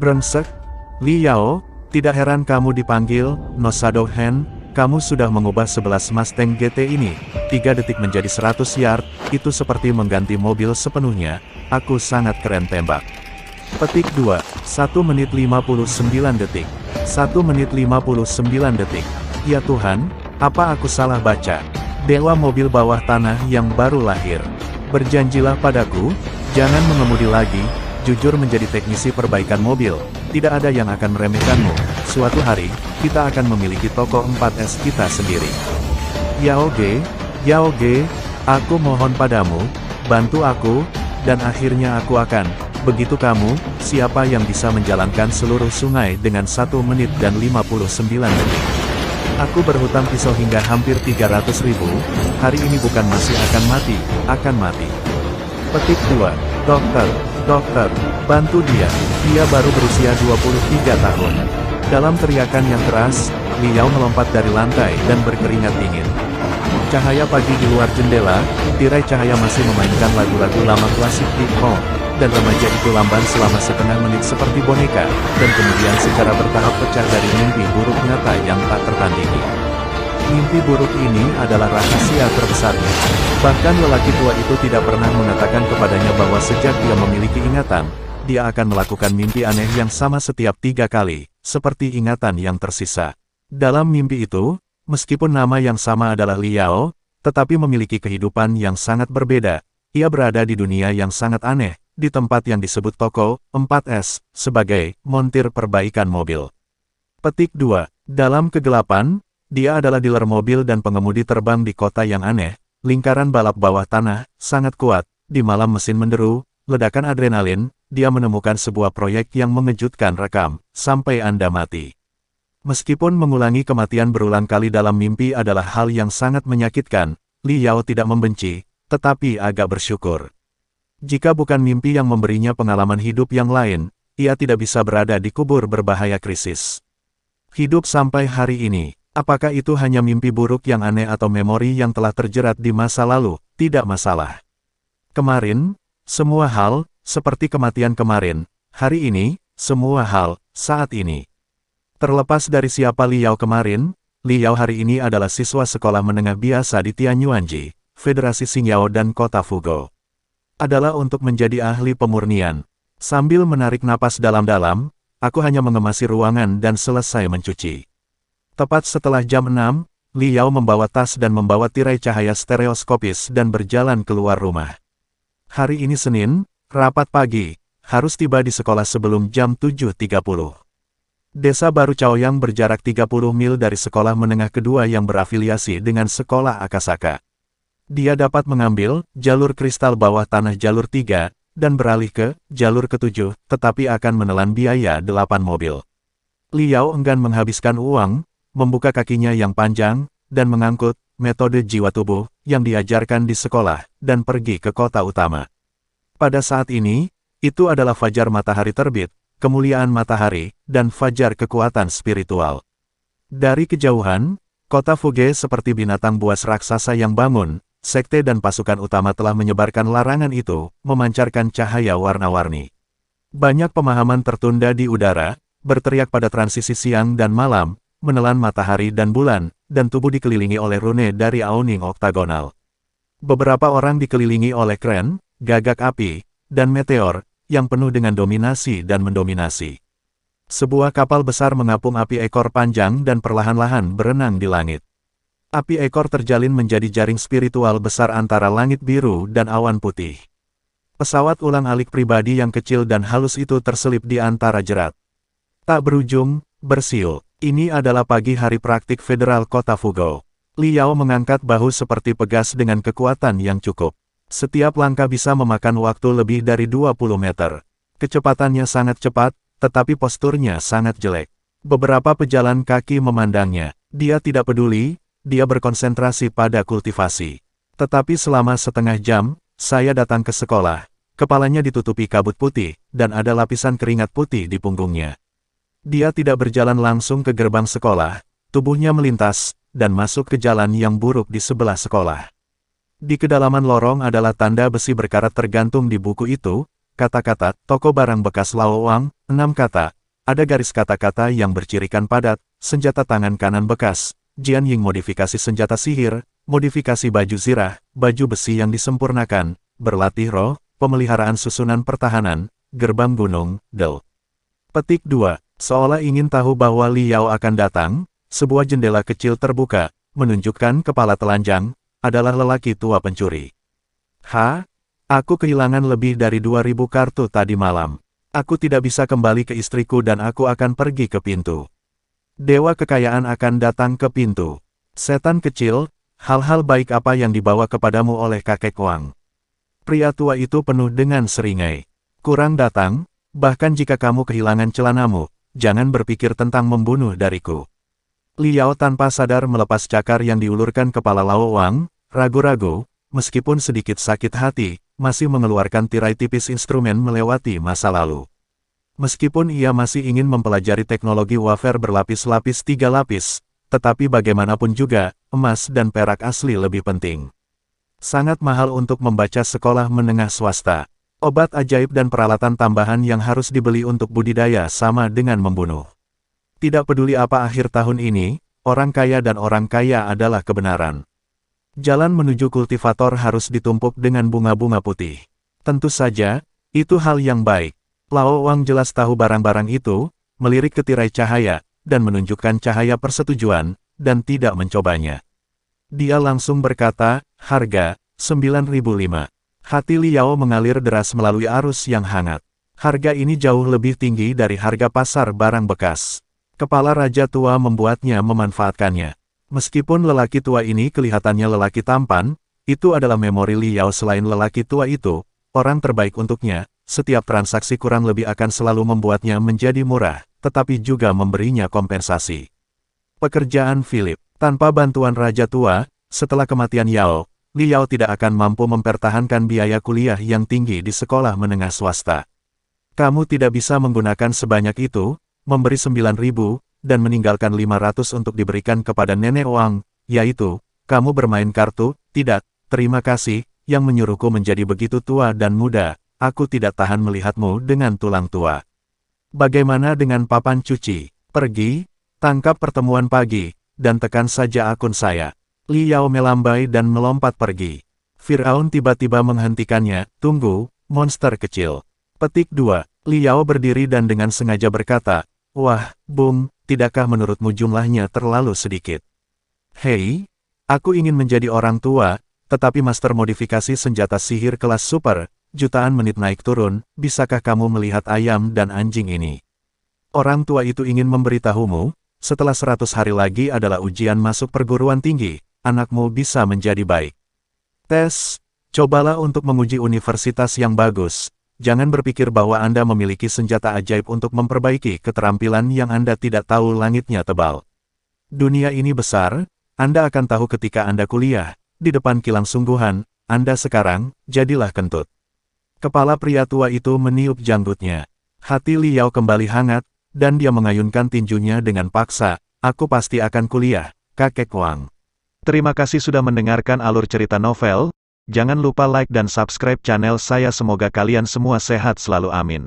Brengsek. Li Yao, tidak heran kamu dipanggil No Shadow Hand. Kamu sudah mengubah 11 Mustang GT ini 3 detik menjadi 100 yard. Itu seperti mengganti mobil sepenuhnya. Aku sangat keren tembak. Petik 2. 1 menit 59 detik. 1 menit 59 detik. Ya Tuhan, apa aku salah baca? Dewa mobil bawah tanah yang baru lahir. Berjanjilah padaku, jangan mengemudi lagi, jujur menjadi teknisi perbaikan mobil. Tidak ada yang akan meremehkanmu. Suatu hari, kita akan memiliki toko 4S kita sendiri. Yao Ge, aku mohon padamu, bantu aku, dan akhirnya aku akan. Begitu kamu, siapa yang bisa menjalankan seluruh sungai dengan 1 menit dan 59 detik. Aku berhutang pisau hingga hampir 300.000, hari ini bukan masih akan mati. Petik 2. Dokter, bantu dia baru berusia 23 tahun. Dalam teriakan yang keras, Li Yao melompat dari lantai dan berkeringat dingin. Cahaya pagi di luar jendela, tirai cahaya masih memainkan lagu-lagu lama klasik hip hop, dan remaja itu lamban selama setengah menit seperti boneka, dan kemudian secara bertahap pecah dari mimpi buruk nyata yang tak tertandingi. Mimpi buruk ini adalah rahasia terbesarnya. Bahkan lelaki tua itu tidak pernah mengatakan kepadanya bahwa sejak dia memiliki ingatan, dia akan melakukan mimpi aneh yang sama setiap 3 kali, seperti ingatan yang tersisa. Dalam mimpi itu, meskipun nama yang sama adalah Li Yao, tetapi memiliki kehidupan yang sangat berbeda. Ia berada di dunia yang sangat aneh, di tempat yang disebut toko 4S, sebagai montir perbaikan mobil. Petik 2. Dalam kegelapan, dia adalah dealer mobil dan pengemudi terbang di kota yang aneh. Lingkaran balap bawah tanah, sangat kuat. Di malam mesin menderu, ledakan adrenalin, dia menemukan sebuah proyek yang mengejutkan. Rekam, sampai Anda mati. Meskipun mengulangi kematian berulang kali dalam mimpi adalah hal yang sangat menyakitkan, Li Yao tidak membenci, tetapi agak bersyukur. Jika bukan mimpi yang memberinya pengalaman hidup yang lain, ia tidak bisa berada di kubur berbahaya krisis. Hidup sampai hari ini. Apakah itu hanya mimpi buruk yang aneh atau memori yang telah terjerat di masa lalu? Tidak masalah. Kemarin, semua hal, seperti kematian kemarin. Hari ini, semua hal, saat ini. Terlepas dari siapa Li Yao kemarin, Li Yao hari ini adalah siswa sekolah menengah biasa di Tianyuanji, Federasi Xingyao dan Kota Fugo. Adalah untuk menjadi ahli pemurnian. Sambil menarik napas dalam-dalam, aku hanya mengemasi ruangan dan selesai mencuci. Tepat setelah jam 6, Li Yao membawa tas dan membawa tirai cahaya stereoskopis dan berjalan keluar rumah. Hari ini Senin, rapat pagi, harus tiba di sekolah sebelum jam 7.30. Desa Baru Chaoyang berjarak 30 mil dari sekolah menengah kedua yang berafiliasi dengan sekolah Akasaka. Dia dapat mengambil jalur kristal bawah tanah jalur 3, dan beralih ke jalur ke-7, tetapi akan menelan biaya 8 mobil. Li Yao enggan menghabiskan uang, membuka kakinya yang panjang, dan mengangkut metode jiwa tubuh yang diajarkan di sekolah, dan pergi ke kota utama. Pada saat ini, itu adalah fajar matahari terbit, kemuliaan matahari, dan fajar kekuatan spiritual. Dari kejauhan, kota Fuge seperti binatang buas raksasa yang bangun, sekte dan pasukan utama telah menyebarkan larangan itu, memancarkan cahaya warna-warni. Banyak pemahaman tertunda di udara, berteriak pada transisi siang dan malam, menelan matahari dan bulan, dan tubuh dikelilingi oleh rune dari awning oktagonal. Beberapa orang dikelilingi oleh kren, gagak api, dan meteor, yang penuh dengan dominasi dan mendominasi. Sebuah kapal besar mengapung api ekor panjang dan perlahan-lahan berenang di langit. Api ekor terjalin menjadi jaring spiritual besar antara langit biru dan awan putih. Pesawat ulang-alik pribadi yang kecil dan halus itu terselip di antara jerat. Tak berujung, bersiul. Ini adalah pagi hari praktik federal kota Fugo. Li Yao mengangkat bahu seperti pegas dengan kekuatan yang cukup. Setiap langkah bisa memakan waktu lebih dari 20 meter. Kecepatannya sangat cepat, tetapi posturnya sangat jelek. Beberapa pejalan kaki memandangnya. Dia tidak peduli, dia berkonsentrasi pada kultivasi. Tetapi selama setengah jam, saya datang ke sekolah. Kepalanya ditutupi kabut putih, dan ada lapisan keringat putih di punggungnya. Dia tidak berjalan langsung ke gerbang sekolah, tubuhnya melintas, dan masuk ke jalan yang buruk di sebelah sekolah. Di kedalaman lorong adalah tanda besi berkarat tergantung di buku itu, kata-kata, toko barang bekas Lao Wang, 6 kata. Ada garis kata-kata yang bercirikan padat, senjata tangan kanan bekas, Jian Ying modifikasi senjata sihir, modifikasi baju zirah, baju besi yang disempurnakan, berlatih roh, pemeliharaan susunan pertahanan, gerbang gunung, Del. Petik 2. Seolah ingin tahu bahwa Li Yao akan datang, sebuah jendela kecil terbuka, menunjukkan kepala telanjang, adalah lelaki tua pencuri. Aku kehilangan lebih dari 2000 kartu tadi malam. Aku tidak bisa kembali ke istriku dan aku akan pergi ke pintu. Dewa kekayaan akan datang ke pintu. Setan kecil, hal-hal baik apa yang dibawa kepadamu oleh kakek Wang? Pria tua itu penuh dengan seringai. Kurang datang, bahkan jika kamu kehilangan celanamu, jangan berpikir tentang membunuh dariku. Li Yao tanpa sadar melepas cakar yang diulurkan kepala Lao Wang, ragu-ragu, meskipun sedikit sakit hati, masih mengeluarkan tirai tipis instrumen melewati masa lalu. Meskipun ia masih ingin mempelajari teknologi wafer berlapis-lapis 3 lapis, tetapi bagaimanapun juga, emas dan perak asli lebih penting. Sangat mahal untuk membaca sekolah menengah swasta. Obat ajaib dan peralatan tambahan yang harus dibeli untuk budidaya sama dengan membunuh. Tidak peduli apa akhir tahun ini, orang kaya dan orang kaya adalah kebenaran. Jalan menuju kultivator harus ditumpuk dengan bunga-bunga putih. Tentu saja, itu hal yang baik. Lao Wang jelas tahu barang-barang itu, melirik ke tirai cahaya, dan menunjukkan cahaya persetujuan, dan tidak mencobanya. Dia langsung berkata, harga, 9.005. Hati Li Yao mengalir deras melalui arus yang hangat. Harga ini jauh lebih tinggi dari harga pasar barang bekas. Kepala raja tua membuatnya memanfaatkannya. Meskipun lelaki tua ini kelihatannya lelaki tampan, itu adalah memori Li Yao. Selain lelaki tua itu, orang terbaik untuknya, setiap transaksi kurang lebih akan selalu membuatnya menjadi murah, tetapi juga memberinya kompensasi. Pekerjaan Philip. Tanpa bantuan raja tua, setelah kematian Yao, Li Yao tidak akan mampu mempertahankan biaya kuliah yang tinggi di sekolah menengah swasta. Kamu tidak bisa menggunakan sebanyak itu, memberi 9.000, dan meninggalkan 500 untuk diberikan kepada nenek Wang, yaitu, kamu bermain kartu, tidak, terima kasih, yang menyuruhku menjadi begitu tua dan muda, aku tidak tahan melihatmu dengan tulang tua. Bagaimana dengan papan cuci? Pergi, tangkap pertemuan pagi, dan tekan saja akun saya. Li Yao melambai dan melompat pergi. Firaun tiba-tiba menghentikannya, tunggu, monster kecil. Petik 2. Li Yao berdiri dan dengan sengaja berkata, wah, Bung, tidakkah menurutmu jumlahnya terlalu sedikit? Hei, aku ingin menjadi orang tua, tetapi master modifikasi senjata sihir kelas super, jutaan menit naik turun, bisakah kamu melihat ayam dan anjing ini? Orang tua itu ingin memberitahumu, setelah 100 hari lagi adalah ujian masuk perguruan tinggi, anakmu bisa menjadi baik. Tes, cobalah untuk menguji universitas yang bagus. Jangan berpikir bahwa Anda memiliki senjata ajaib untuk memperbaiki keterampilan yang Anda tidak tahu langitnya tebal. Dunia ini besar, Anda akan tahu ketika Anda kuliah, di depan kilang sungguhan, Anda sekarang, jadilah kentut. Kepala pria tua itu meniup janggutnya. Hati Li Yao kembali hangat, dan dia mengayunkan tinjunya dengan paksa, aku pasti akan kuliah, kakek Wang. Terima kasih sudah mendengarkan alur cerita novel. Jangan lupa like dan subscribe channel saya. Semoga kalian semua sehat selalu, amin.